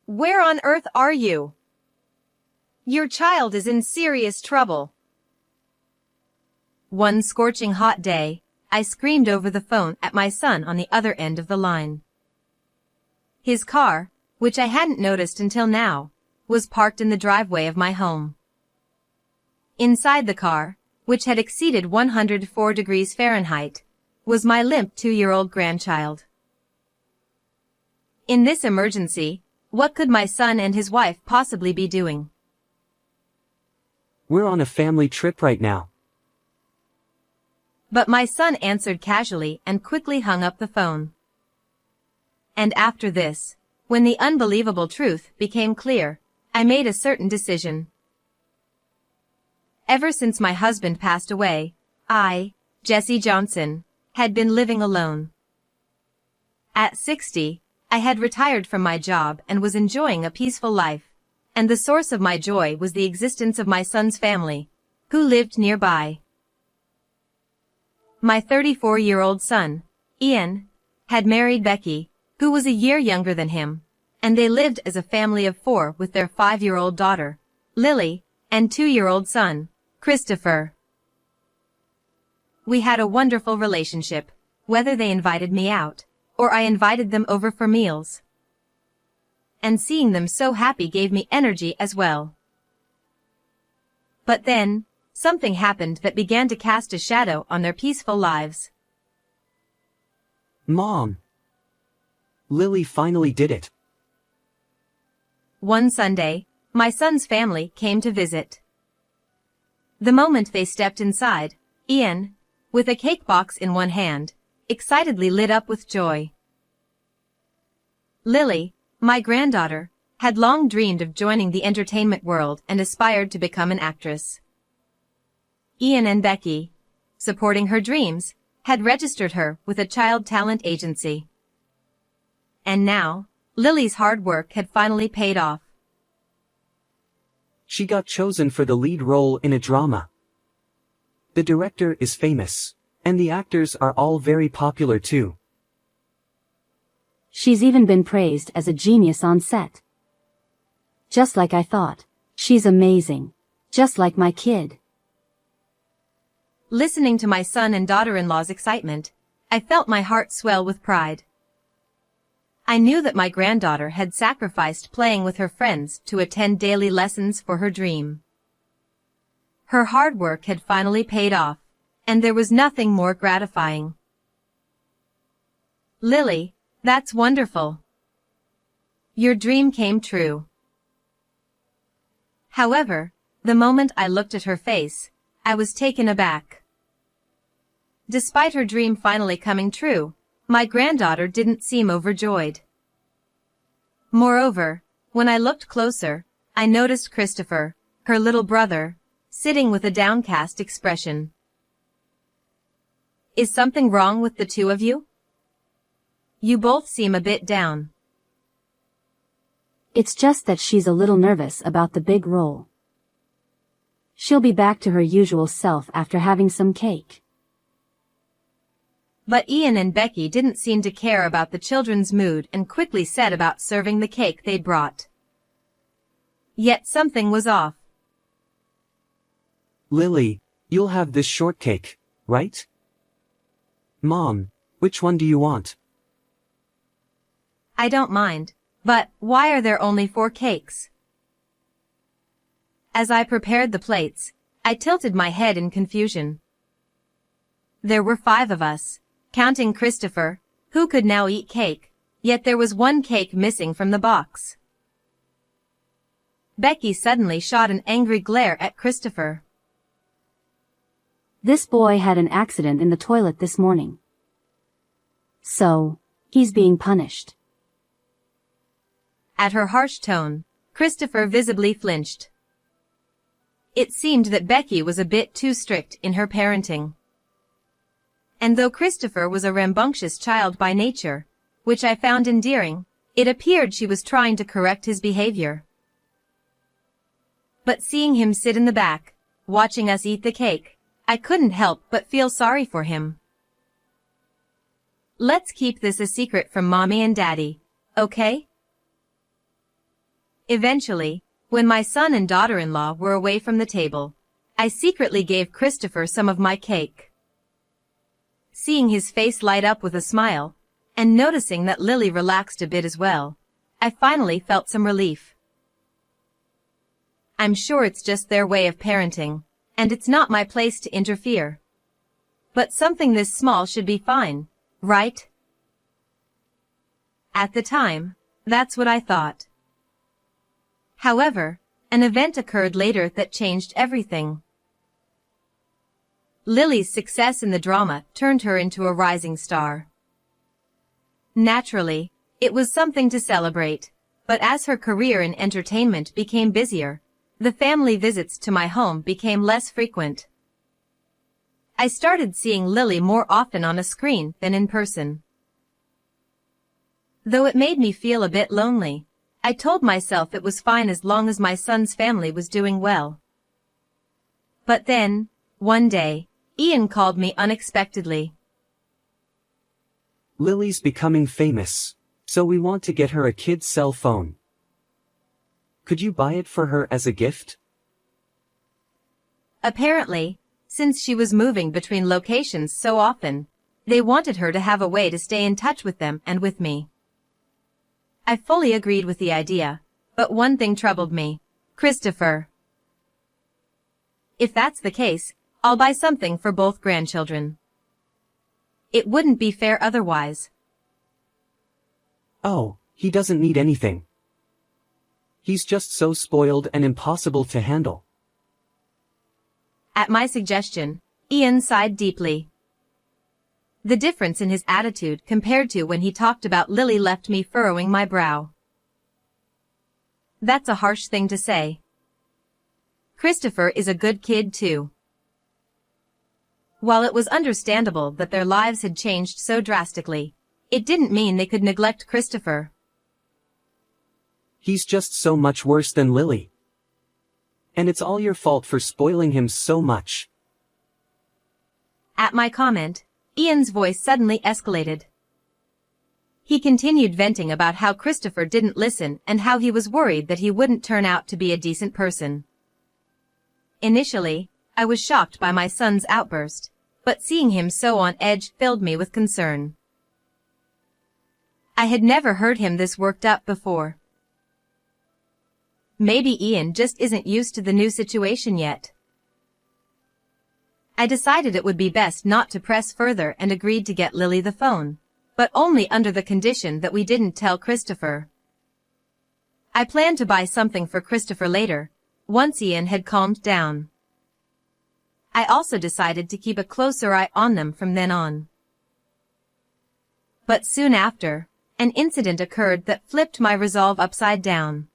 Where on earth are you? Your child is in serious trouble. One scorching hot day, I screamed over the phone at my son on the other end of the line. His car, which I hadn't noticed until now, was parked in the driveway of my home. Inside the car, which had exceeded 104 degrees Fahrenheit, was my limp 2-year-old grandchild. In this emergency, what could my son and his wife possibly be doing? We're on a family trip right now. But my son answered casually and quickly hung up the phone. And after this, when the unbelievable truth became clear, I made a certain decision. Ever since my husband passed away, I, Jesse Johnson, had been living alone. At 60, I had retired from my job and was enjoying a peaceful life, and the source of my joy was the existence of my son's family, who lived nearby. My 34-year-old son, Ian, had married Becky, who was a year younger than him, and they lived as a family of 4 with their 5-year-old daughter, Lily, and 2-year-old son, Christopher. We had a wonderful relationship, whether they invited me out, or I invited them over for meals. And seeing them so happy gave me energy as well. But then, something happened that began to cast a shadow on their peaceful lives. Mom! Lily finally did it. One Sunday, my son's family came to visit. The moment they stepped inside, Ian, with a cake box in one hand, excitedly lit up with joy. Lily, my granddaughter, had long dreamed of joining the entertainment world and aspired to become an actress. Ian and Becky, supporting her dreams, had registered her with a child talent agency. And now, Lily's hard work had finally paid off. She got chosen for the lead role in a drama. The director is famous, and the actors are all very popular too. She's even been praised as a genius on set. Just like I thought. She's amazing. Just like my kid. Listening to my son and daughter-in-law's excitement, I felt my heart swell with pride. I knew that my granddaughter had sacrificed playing with her friends to attend daily lessons for her dream. Her hard work had finally paid off, and there was nothing more gratifying. Lily, that's wonderful. Your dream came true. However, the moment I looked at her face, I was taken aback. Despite her dream finally coming true, my granddaughter didn't seem overjoyed. Moreover, when I looked closer, I noticed Christopher, her little brother, sitting with a downcast expression. Is something wrong with the two of you? You both seem a bit down. It's just that she's a little nervous about the big role. She'll be back to her usual self after having some cake. But Ian and Becky didn't seem to care about the children's mood and quickly set about serving the cake they'd brought. Yet something was off. Lily, you'll have this shortcake, right? Mom, which one do you want? I don't mind, but why are there only 4 cakes? As I prepared the plates, I tilted my head in confusion. There were 5 of us, counting Christopher, who could now eat cake, yet there was 1 cake missing from the box. Becky suddenly shot an angry glare at Christopher. This boy had an accident in the toilet this morning. So, he's being punished. At her harsh tone, Christopher visibly flinched. It seemed that Becky was a bit too strict in her parenting. And though Christopher was a rambunctious child by nature, which I found endearing, it appeared she was trying to correct his behavior. But seeing him sit in the back, watching us eat the cake, I couldn't help but feel sorry for him. Let's keep this a secret from Mommy and Daddy, okay? Eventually, when my son and daughter-in-law were away from the table, I secretly gave Christopher some of my cake. Seeing his face light up with a smile, and noticing that Lily relaxed a bit as well, I finally felt some relief. I'm sure it's just their way of parenting, and it's not my place to interfere. But something this small should be fine, right? At the time, that's what I thought. However, an event occurred later that changed everything. Lily's success in the drama turned her into a rising star. Naturally, it was something to celebrate, but as her career in entertainment became busier, the family visits to my home became less frequent. I started seeing Lily more often on a screen than in person. Though it made me feel a bit lonely, I told myself it was fine as long as my son's family was doing well. But then, one day, Ian called me unexpectedly. Lily's becoming famous, so we want to get her a kid's cell phone. Could you buy it for her as a gift? Apparently, since she was moving between locations so often, they wanted her to have a way to stay in touch with them and with me. I fully agreed with the idea, but one thing troubled me: Christopher. If that's the case, I'll buy something for both grandchildren. It wouldn't be fair otherwise. Oh, he doesn't need anything. He's just so spoiled and impossible to handle. At my suggestion, Ian sighed deeply. The difference in his attitude compared to when he talked about Lily left me furrowing my brow. That's a harsh thing to say. Christopher is a good kid too. While it was understandable that their lives had changed so drastically, it didn't mean they could neglect Christopher. He's just so much worse than Lily. And it's all your fault for spoiling him so much. At my comment, Ian's voice suddenly escalated. He continued venting about how Christopher didn't listen and how he was worried that he wouldn't turn out to be a decent person. Initially, I was shocked by my son's outburst, but seeing him so on edge filled me with concern. I had never heard him this worked up before. Maybe Ian just isn't used to the new situation yet. I decided it would be best not to press further and agreed to get Lily the phone, but only under the condition that we didn't tell Christopher. I planned to buy something for Christopher later, once Ian had calmed down. I also decided to keep a closer eye on them from then on. But soon after, an incident occurred that flipped my resolve upside down.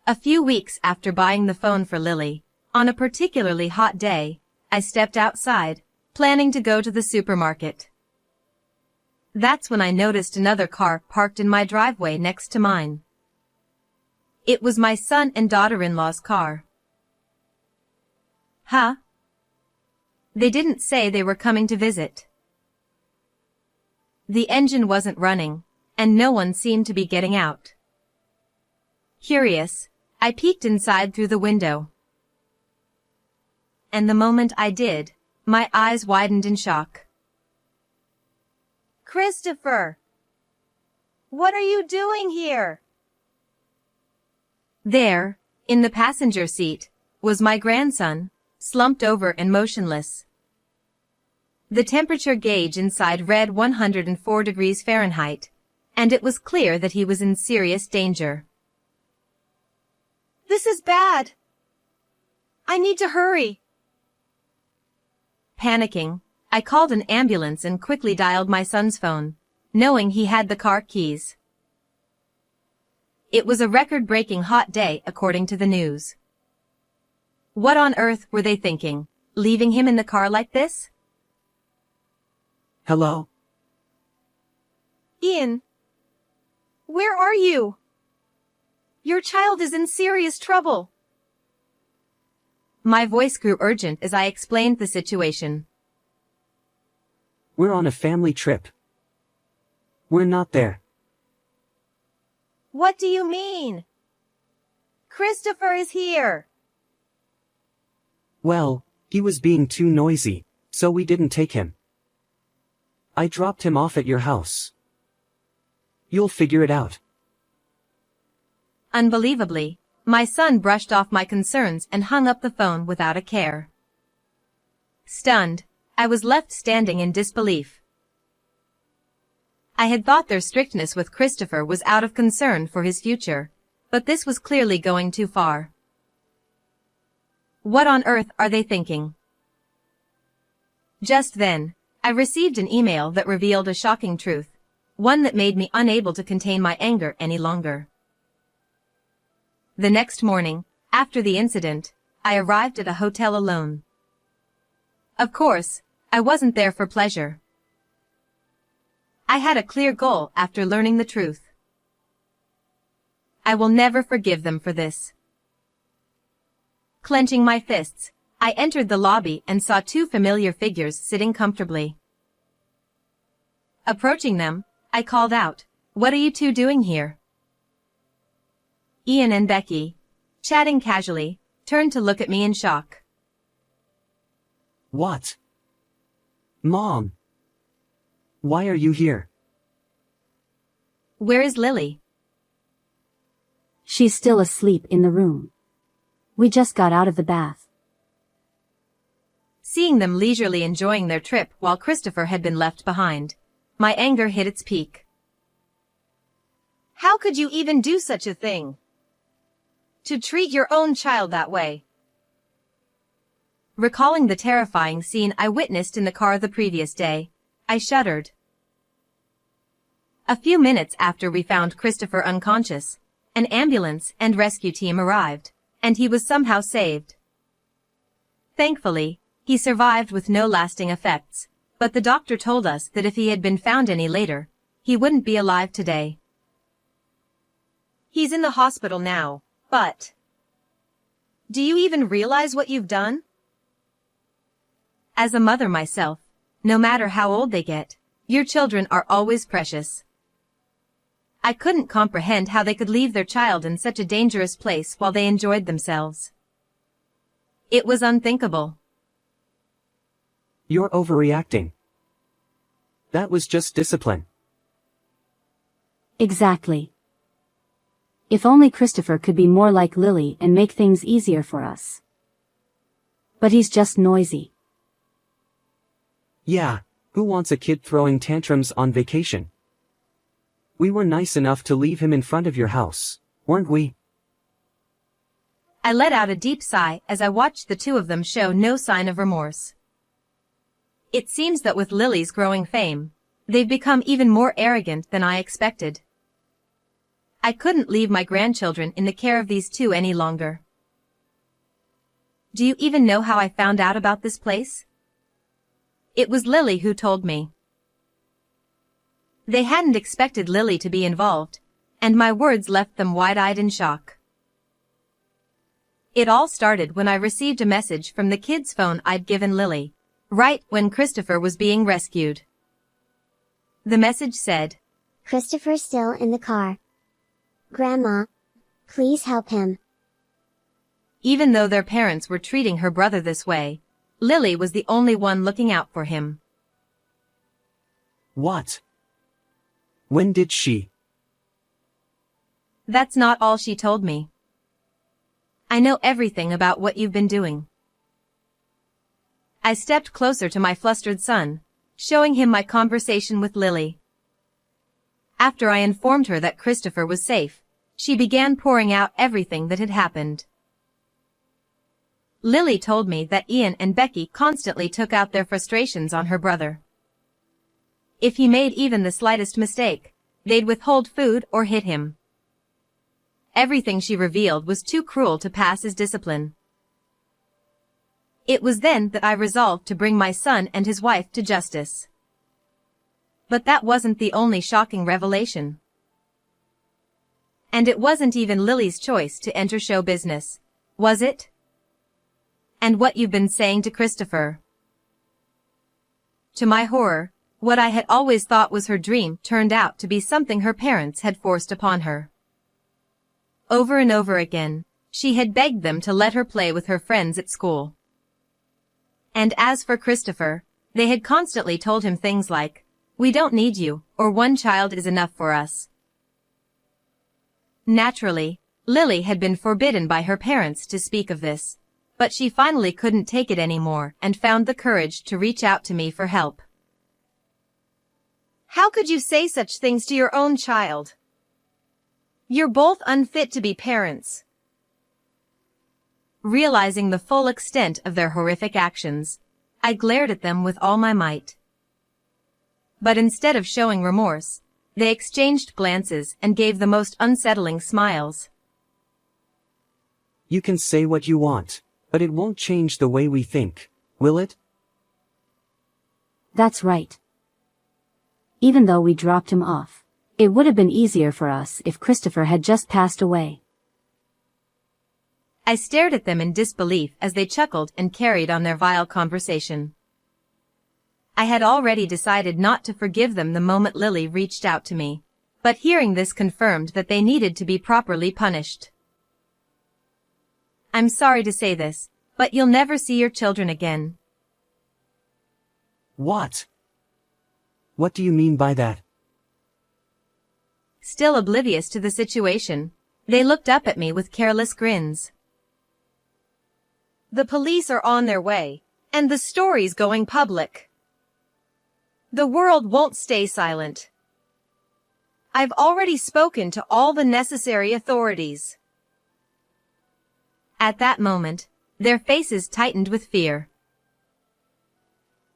A few weeks after buying the phone for Lily, on a particularly hot day, I stepped outside, planning to go to the supermarket. That's when I noticed another car parked in my driveway next to mine. It was my son and daughter-in-law's car. Huh? They didn't say they were coming to visit. The engine wasn't running, and no one seemed to be getting out. Curious, I peeked inside through the window. And the moment I did, my eyes widened in shock. Christopher! What are you doing here? There, in the passenger seat, was my grandson, slumped over and motionless. The temperature gauge inside read 104 degrees Fahrenheit, and it was clear that he was in serious danger. This is bad. I need to hurry. Panicking, I called an ambulance and quickly dialed my son's phone, knowing he had the car keys. It was a record-breaking hot day according to the news. What on earth were they thinking, leaving him in the car like this? Hello? Ian, where are you? Your child is in serious trouble. My voice grew urgent as I explained the situation. We're on a family trip. We're not there. What do you mean? Christopher is here. Well, he was being too noisy, so we didn't take him. I dropped him off at your house. You'll figure it out. Unbelievably, my son brushed off my concerns and hung up the phone without a care. Stunned, I was left standing in disbelief. I had thought their strictness with Christopher was out of concern for his future, but this was clearly going too far. What on earth are they thinking? Just then, I received an email that revealed a shocking truth, one that made me unable to contain my anger any longer. The next morning, after the incident, I arrived at a hotel alone. Of course, I wasn't there for pleasure. I had a clear goal after learning the truth. I will never forgive them for this. Clenching my fists, I entered the lobby and saw two familiar figures sitting comfortably. Approaching them, I called out, "What are you two doing here?" Ian and Becky, chatting casually, turned to look at me in shock. What? Mom! Why are you here? Where is Lily? She's still asleep in the room. We just got out of the bath. Seeing them leisurely enjoying their trip while Christopher had been left behind, my anger hit its peak. How could you even do such a thing? To treat your own child that way? Recalling the terrifying scene I witnessed in the car the previous day, I shuddered. A few minutes after we found Christopher unconscious, an ambulance and rescue team arrived, and he was somehow saved. Thankfully, he survived with no lasting effects, but the doctor told us that if he had been found any later, he wouldn't be alive today. He's in the hospital now, but... Do you even realize what you've done? As a mother myself, no matter how old they get, your children are always precious. I couldn't comprehend how they could leave their child in such a dangerous place while they enjoyed themselves. It was unthinkable. You're overreacting. That was just discipline. Exactly. If only Christopher could be more like Lily and make things easier for us. But he's just noisy. Yeah, who wants a kid throwing tantrums on vacation? We were nice enough to leave him in front of your house, weren't we? I let out a deep sigh as I watched the two of them show no sign of remorse. It seems that with Lily's growing fame, they've become even more arrogant than I expected. I couldn't leave my grandchildren in the care of these two any longer. Do you even know how I found out about this place? It was Lily who told me. They hadn't expected Lily to be involved, and my words left them wide-eyed in shock. It all started when I received a message from the kid's phone I'd given Lily, right when Christopher was being rescued. The message said, "Christopher's still in the car. Grandma, please help him." Even though their parents were treating her brother this way, Lily was the only one looking out for him. What? When did she? That's not all she told me. I know everything about what you've been doing. I stepped closer to my flustered son, showing him my conversation with Lily. After I informed her that Christopher was safe, she began pouring out everything that had happened. Lily told me that Ian and Becky constantly took out their frustrations on her brother. If he made even the slightest mistake, they'd withhold food or hit him. Everything she revealed was too cruel to pass as discipline. It was then that I resolved to bring my son and his wife to justice. But that wasn't the only shocking revelation. And it wasn't even Lily's choice to enter show business, was it? And what you've been saying to Christopher. To my horror, what I had always thought was her dream turned out to be something her parents had forced upon her. Over and over again, she had begged them to let her play with her friends at school. And as for Christopher, they had constantly told him things like, "We don't need you," or "One child is enough for us." Naturally, Lily had been forbidden by her parents to speak of this, but she finally couldn't take it anymore and found the courage to reach out to me for help. "How could you say such things to your own child? You're both unfit to be parents." Realizing the full extent of their horrific actions, I glared at them with all my might. But instead of showing remorse, they exchanged glances and gave the most unsettling smiles. You can say what you want, but it won't change the way we think, will it? That's right. Even though we dropped him off, it would have been easier for us if Christopher had just passed away. I stared at them in disbelief as they chuckled and carried on their vile conversation. I had already decided not to forgive them the moment Lily reached out to me, but hearing this confirmed that they needed to be properly punished. "I'm sorry to say this, but you'll never see your children again." What? What do you mean by that? Still oblivious to the situation, they looked up at me with careless grins. "The police are on their way, and the story's going public. The world won't stay silent. I've already spoken to all the necessary authorities." At that moment, their faces tightened with fear.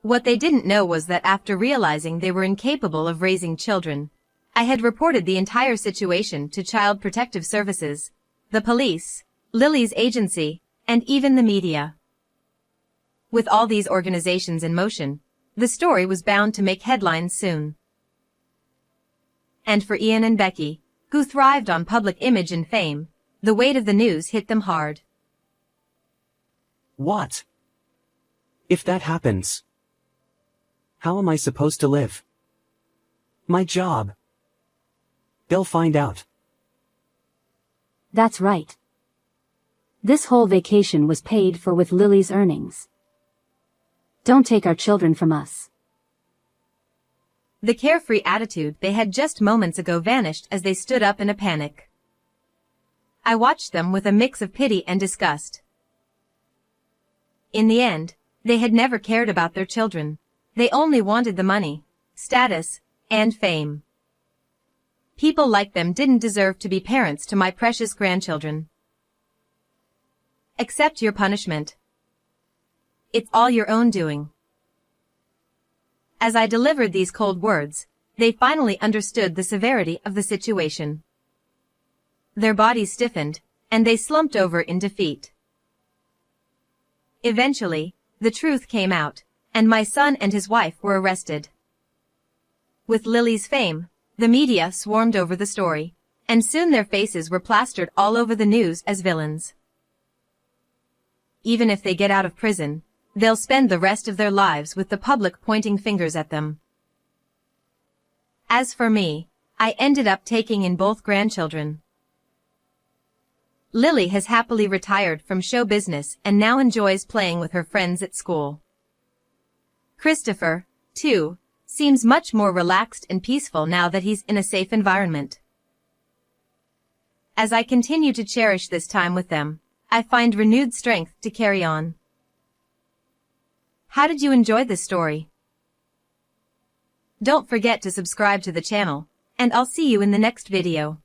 What they didn't know was that after realizing they were incapable of raising children, I had reported the entire situation to Child Protective Services, the police, Lily's agency, and even the media. With all these organizations in motion, the story was bound to make headlines soon. And for Ian and Becky, who thrived on public image and fame, the weight of the news hit them hard. What? If that happens, how am I supposed to live? My job. They'll find out. That's right. This whole vacation was paid for with Lily's earnings. Don't take our children from us. The carefree attitude they had just moments ago vanished as they stood up in a panic. I watched them with a mix of pity and disgust. In the end, they had never cared about their children. They only wanted the money, status, and fame. People like them didn't deserve to be parents to my precious grandchildren. Accept your punishment. It's all your own doing. As I delivered these cold words, they finally understood the severity of the situation. Their bodies stiffened, and they slumped over in defeat. Eventually, the truth came out, and my son and his wife were arrested. With Lily's fame, the media swarmed over the story, and soon their faces were plastered all over the news as villains. Even if they get out of prison, they'll spend the rest of their lives with the public pointing fingers at them. As for me, I ended up taking in both grandchildren. Lily has happily retired from show business and now enjoys playing with her friends at school. Christopher, too, seems much more relaxed and peaceful now that he's in a safe environment. As I continue to cherish this time with them, I find renewed strength to carry on. How did you enjoy this story? Don't forget to subscribe to the channel, and I'll see you in the next video.